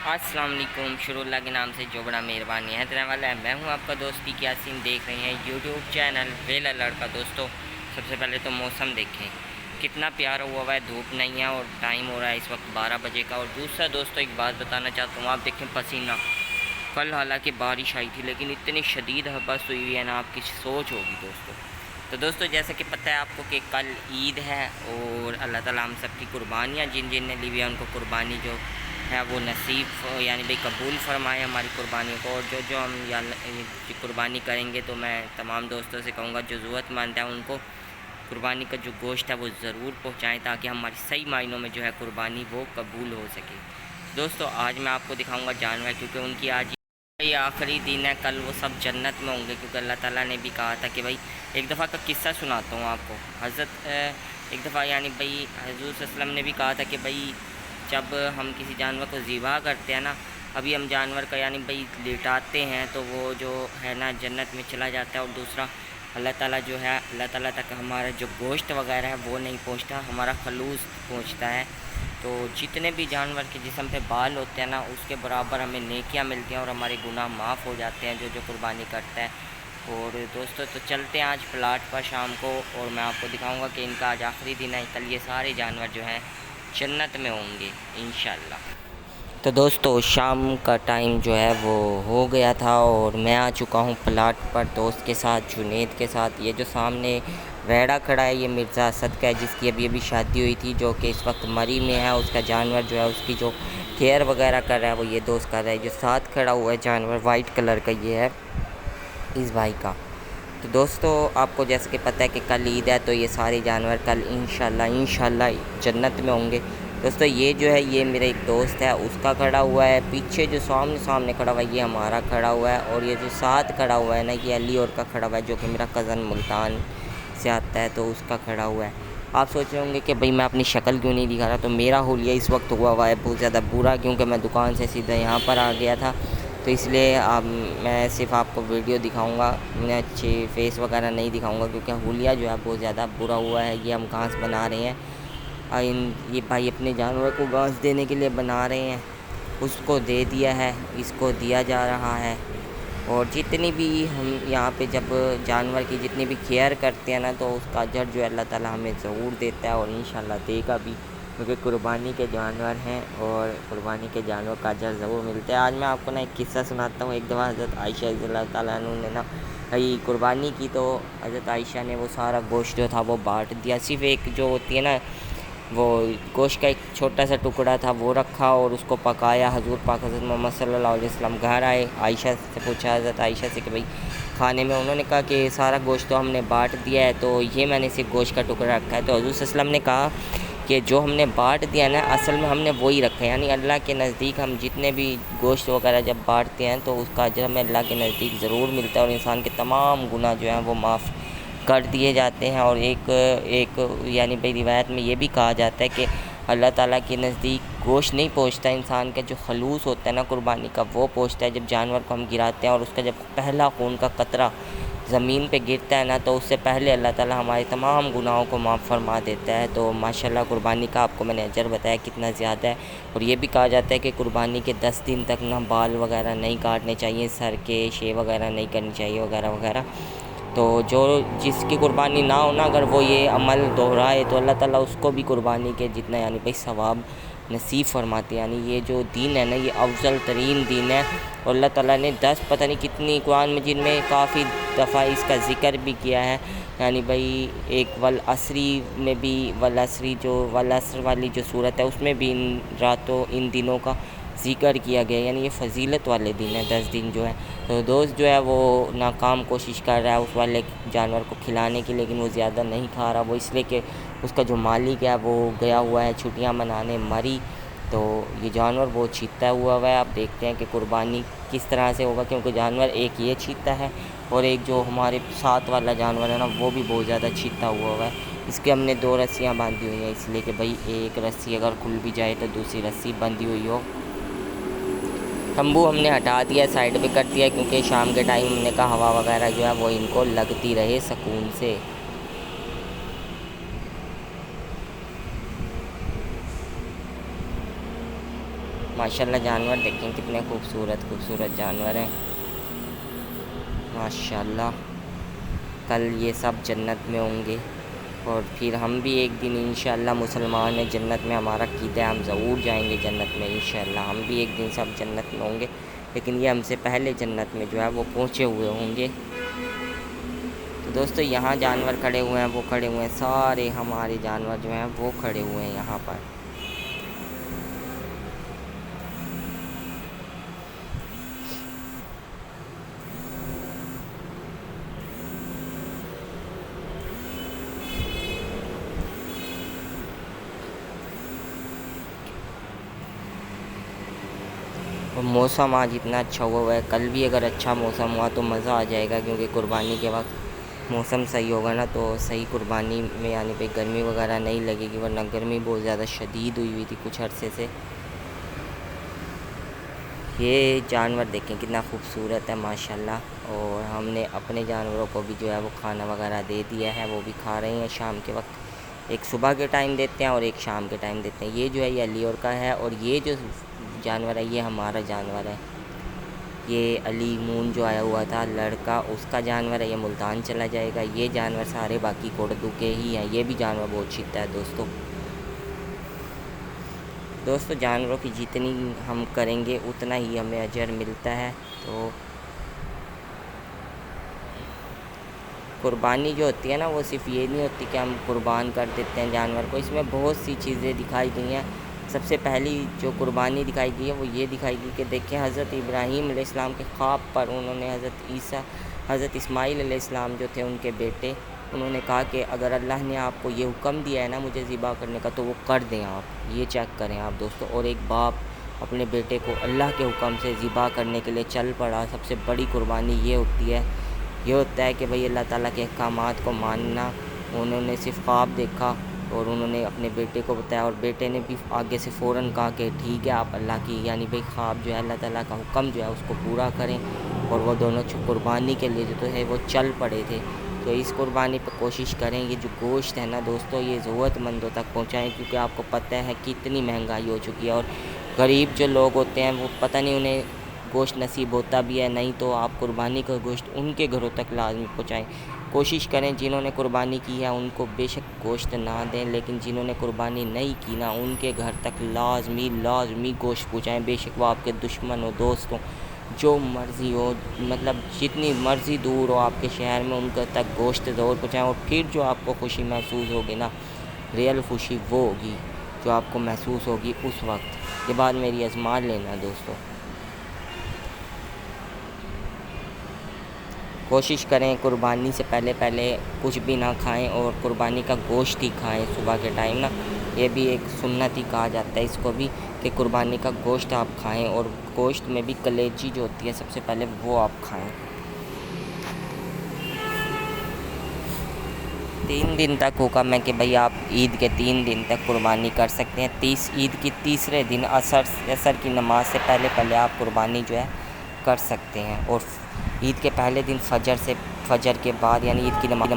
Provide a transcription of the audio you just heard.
अस्सलाम वालेकुम। शुरू अल्लाह के नाम से जो बड़ा मेहरबानी है तेरा वाला है। मैं हूं आपका दोस्त यासीन, देख रहे हैं यूट्यूब चैनल वेला लड़का। दोस्तों सबसे पहले तो मौसम देखें कितना प्यारा हुआ है, धूप नहीं है और टाइम हो रहा है इस वक्त 12 बजे का। और दूसरा दोस्तों एक बात बताना चाहता हूँ, आप देखें पसीना। कल हालांकि बारिश आई थी लेकिन इतनी शदीद हबस हुई हुई है ना, आपकी सोच होगी दोस्तों। तो दोस्तों जैसा कि पता है आपको कि कल ईद है और अल्लाह ताला हम सब की कुर्बानियाँ जिन जिन ने ली हुई है उनको कुर्बानी जो है वो नसीब यानी भाई कबूल फरमाए हमारी कुर्बानियों को। और जो जो हम या कुर्बानी करेंगे तो मैं तमाम दोस्तों से कहूँगा जो ज़रूरतमंद है उनको कुर्बानी का जो गोश्त है वो ज़रूर पहुँचाएँ ताकि हमारी सही मायनों में जो है कुर्बानी वो कबूल हो सके। दोस्तों आज मैं आपको दिखाऊँगा जानवर, क्योंकि उनकी आज ये आखिरी दिन है। कल वो सब जन्नत में होंगे, क्योंकि अल्लाह ताला ने भी कहा था कि भाई एक दफ़ा का किस्सा सुनाता हूँ आपको। हज़रत एक दफ़ा यानी भाई हज़ूर सल्लल्लाहु ने भी कहा था कि भाई जब हम किसी जानवर को ज़िबा करते हैं ना, अभी हम जानवर का यानी भाई लिटाते हैं तो वो जो है ना जन्नत में चला जाता है। और दूसरा अल्लाह ताला जो है अल्लाह ताला तक हमारा जो गोश्त वगैरह है वो नहीं पहुँचता, हमारा खलूस पहुँचता है। तो जितने भी जानवर के जिस्म पे बाल होते हैं ना उसके बराबर हमें नेकियां मिलती हैं और हमारे गुनाह माफ़ हो जाते हैं जो जो कुर्बानी करता है। और दोस्तों तो चलते हैं आज प्लाट पर शाम को और मैं आपको दिखाऊंगा कि इनका आज आखिरी दिन है। कल ये सारे जानवर जो हैं जन्नत में होंगे इंशाल्लाह। तो दोस्तों शाम का टाइम जो है वो हो गया था और मैं आ चुका हूँ प्लाट पर दोस्त के साथ, जुनेद के साथ। ये जो सामने रेड़ा खड़ा है ये मिर्ज़ा असद का है, जिसकी अभी अभी शादी हुई थी, जो कि इस वक्त मरी में है। उसका जानवर जो है उसकी जो केयर वगैरह कर रहा है वो ये दोस्त कर रहा है। जो साथ खड़ा हुआ है जानवर वाइट कलर का ये है इस भाई का। तो दोस्तों आपको जैसे कि पता है कि कल ईद है तो ये सारे जानवर कल इंशाल्लाह जन्नत में होंगे। दोस्तों ये जो है ये मेरा एक दोस्त है, उसका खड़ा हुआ है। पीछे जो सामने खड़ा हुआ है ये हमारा खड़ा हुआ है। और ये जो साथ खड़ा हुआ है ना ये अली और का खड़ा हुआ है, जो कि मेरा कज़न मुल्तान से आता है तो उसका खड़ा हुआ है। आप सोच रहे होंगे कि भाई मैं अपनी शक्ल क्यों नहीं दिखा रहा। तो मेरा होलिया इस वक्त हुआ है बहुत ज़्यादा बुरा, क्योंकि मैं दुकान से सीधा यहाँ पर आ गया था। तो इसलिए अब मैं सिर्फ आपको वीडियो दिखाऊंगा, मैं अच्छे फेस वगैरह नहीं दिखाऊंगा, क्योंकि हुलिया जो है बहुत ज़्यादा बुरा हुआ है। ये हम घास बना रहे हैं और ये भाई अपने जानवर को घास देने के लिए बना रहे हैं। उसको दे दिया है, इसको दिया जा रहा है। और जितनी भी हम यहाँ पे जब जानवर की जितनी भी केयर करते हैं ना तो उसका अजर जो है अल्लाह ताला हमें ज़रूर देता है और इंशाल्लाह देगा भी, क्योंकि कुर्बानी के जानवर हैं और कुर्बानी के जानवर का अजर ज़रूर मिलता है। आज मैं आपको ना एक किस्सा सुनाता हूँ। एक दफ़ा हज़रत आयशा रज़ियल्लाहु ताला अन्हा ने ना कुर्बानी की, तो हज़रत आयशा ने वो सारा गोश्त जो था वो बांट दिया। सिर्फ़ एक जो होती है ना वो गोश्त का एक छोटा सा टुकड़ा था वो रखा और उसको पकाया। हजूर पाक हज़रत मोहम्मद सल्लल्लाहु अलैहि वसल्लम घर आए, आयशा से पूछा हज़रत आयशा से कि भाई खाने में, उन्होंने कहा कि सारा गोश्त तो हमने बांट दिया है, तो ये मैंने सिर्फ गोश्त का टुकड़ा रखा है। तो हजूर सल्लल्लाहु अलैहि वसल्लम ने कहा कि जो हमने बांट दिया ना असल में हमने वही रखा है, यानी अल्लाह के नज़दीक हम जितने भी गोश्त वगैरह जब बांटते हैं तो उसका अजर हमें अल्लाह के नज़दीक ज़रूर मिलता है और इंसान के तमाम गुनाह जो हैं वो माफ़ कर दिए जाते हैं। और एक यानी भाई रिवायत में ये भी कहा जाता है कि अल्लाह ताला के नज़दीक गोश्त नहीं पहुंचता, इंसान का जो खलूस होता है ना कुर्बानी का वो पहुंचता है। जब जानवर को हम गिराते हैं और उसका जब पहला खून का कतरा ज़मीन पे गिरता है ना तो उससे पहले अल्लाह ताला हमारे तमाम गुनाहों को माफ़ फरमा देता है। तो माशाल्लाह कुर्बानी का आपको मैंने अजर बताया कितना ज़्यादा है। और ये भी कहा जाता है कि कुर्बानी के 10 दिन तक ना बाल वगैरह नहीं काटने चाहिए, सर के शेव वगैरह नहीं करनी चाहिए वगैरह वगैरह। तो जो जिसकी कुर्बानी ना हो ना अगर वो ये अमल दोहराए तो अल्लाह ताला उसको भी कुर्बानी के जितना यानी भाई सवाब नसीब फरमाते हैं। यानी ये जो दीन है ना ये अफजल तरीन दीन है और अल्लाह ताला ने 10 पता नहीं कितनी कुरान में जिनमें काफ़ी दफ़ा इसका ज़िक्र भी किया है। यानी भाई एक वल असरी में भी वल असरी जो वल असर वाली जो सूरत है उसमें भी इन रातों इन दिनों का ज़िक्र किया गया, यानी ये फ़जीलत वाले दिन है 10 दिन जो है। तो दोस्त जो है वो नाकाम कोशिश कर रहा है उस वाले जानवर को खिलाने की, लेकिन वो ज़्यादा नहीं खा रहा। वो इसलिए कि उसका जो मालिक है वो गया हुआ है छुट्टियां मनाने मरी। तो ये जानवर बहुत चीता हुआ है। आप देखते हैं कि कुर्बानी किस तरह से होगा, क्योंकि जानवर एक ये चीता है और एक जो हमारे साथ वाला जानवर है ना वो भी बहुत ज़्यादा चीता हुआ है। इसके हमने 2 रस्सियाँ बांधी हुई हैं, इसलिए कि भाई एक रस्सी अगर खुल भी जाए तो दूसरी रस्सी बंधी हुई हो। तंबू हमने हटा दिया, साइड पे कर दिया, क्योंकि शाम के टाइम हमने कहा हवा वगैरह जो है वो इनको लगती रहे सुकून से। माशाल्लाह जानवर देखें कितने खूबसूरत जानवर हैं माशाल्लाह। कल ये सब जन्नत में होंगे और फिर हम भी एक दिन इंशाअल्लाह मुसलमान हैं, जन्नत में हमारा क़ीदा है, हम ज़रूर जाएंगे जन्नत में इंशाअल्लाह। हम भी एक दिन सब जन्नत में होंगे, लेकिन ये हमसे पहले जन्नत में जो है वो पहुँचे हुए होंगे। तो दोस्तों यहाँ जानवर खड़े हुए हैं, वो खड़े हुए हैं, सारे हमारे जानवर जो हैं वो खड़े हुए हैं यहाँ पर। और मौसम आज इतना अच्छा हुआ है, कल भी अगर अच्छा मौसम हुआ तो मज़ा आ जाएगा, क्योंकि कुर्बानी के वक्त मौसम सही होगा ना तो सही कुर्बानी में आने पे गर्मी वगैरह नहीं लगेगी, वरना गर्मी बहुत ज़्यादा शदीद हुई थी कुछ अरसे से। ये जानवर देखें कितना खूबसूरत है माशाल्लाह। और हमने अपने जानवरों को भी जो है वो खाना वगैरह दे दिया है, वो भी खा रहे हैं शाम के वक्त। एक सुबह के टाइम देते हैं और एक शाम के टाइम देते हैं। ये जो है ये अली और का है, और ये जो जानवर है ये हमारा जानवर है। ये अली मून जो आया हुआ था लड़का, उसका जानवर है, ये मुल्तान चला जाएगा। ये जानवर सारे बाकी कोडदू के ही हैं। ये भी जानवर बहुत चीता है दोस्तों जानवरों की जितनी हम करेंगे उतना ही हमें अजर मिलता है। तो कुर्बानी जो होती है ना वो सिर्फ़ ये नहीं होती कि हम कुर्बान कर देते हैं जानवर को, इसमें बहुत सी चीज़ें दिखाई गई हैं। सबसे पहली जो कुर्बानी दिखाई गई है वो ये दिखाई गई कि देखें हज़रत इब्राहीम अलैहिस्सलाम के ख्वाब पर उन्होंने हज़रत इस्माईल अलैहिस्सलाम जो थे उनके बेटे, उन्होंने कहा कि अगर अल्लाह ने आपको ये हुक्म दिया है ना मुझे ज़िबा करने का तो वो कर दें आप। ये चेक करें आप दोस्तों। और एक बाप अपने बेटे को अल्लाह के हुक्म से ज़िबा करने के लिए चल पड़ा, सबसे बड़ी कुर्बानी ये होती है। ये होता है कि भाई अल्लाह ताला के अहकामात को मानना। उन्होंने सिर्फ ख्वाब देखा और उन्होंने अपने बेटे को बताया, और बेटे ने भी आगे से फ़ौरन कहा कि ठीक है आप अल्लाह की यानी भाई ख्वाब जो है अल्लाह ताला का हुक्म जो है उसको पूरा करें। और वो दोनों कुर्बानी के लिए जो है वो चल पड़े थे। तो इस कुर्बानी पर कोशिश करें ये जो गोश्त है ना दोस्तों ये ज़रूरतमंदों तक पहुँचाएँ, क्योंकि आपको पता है कितनी महंगाई हो चुकी है। और गरीब जो लोग होते हैं वो पता नहीं उन्हें गोश्त नसीब होता भी है, नहीं तो आप कुर्बानी का गोश्त उनके घरों तक लाजमी पहुँचाएँ। कोशिश करें जिन्होंने कुर्बानी की है उनको बेशक गोश्त ना दें, लेकिन जिन्होंने कुर्बानी नहीं की ना उनके घर तक लाजमी गोश्त पहुँचाएँ। बेशक वो आपके दुश्मन हो, दोस्त हो, जो मर्ज़ी हो, मतलब जितनी मर्ज़ी दूर हो आपके शहर में उनके तक गोश्त ज़रूर पहुँचाएँ। और फिर जो आपको खुशी महसूस होगी ना, रियल खुशी वो होगी जो आपको महसूस होगी उस वक्त। ये बात मेरी आज़मा लेना दोस्तों। कोशिश करें कुर्बानी से पहले कुछ भी ना खाएं और कुर्बानी का गोश्त ही खाएं सुबह के टाइम ना। ये भी एक सुन्नत ही कहा जाता है इसको भी कि कुर्बानी का गोश्त आप खाएं, और गोश्त में भी कलेजी जो होती है सबसे पहले वो आप खाएं। 3 दिन तक हुक्म है कि भाई आप ईद के 3 दिन तक कुर्बानी कर सकते हैं। ईद की तीसरे दिन असर की नमाज से पहले आप कुर्बानी जो है कर सकते हैं। और ईद के पहले दिन फजर के बाद यानी ईद की नमाज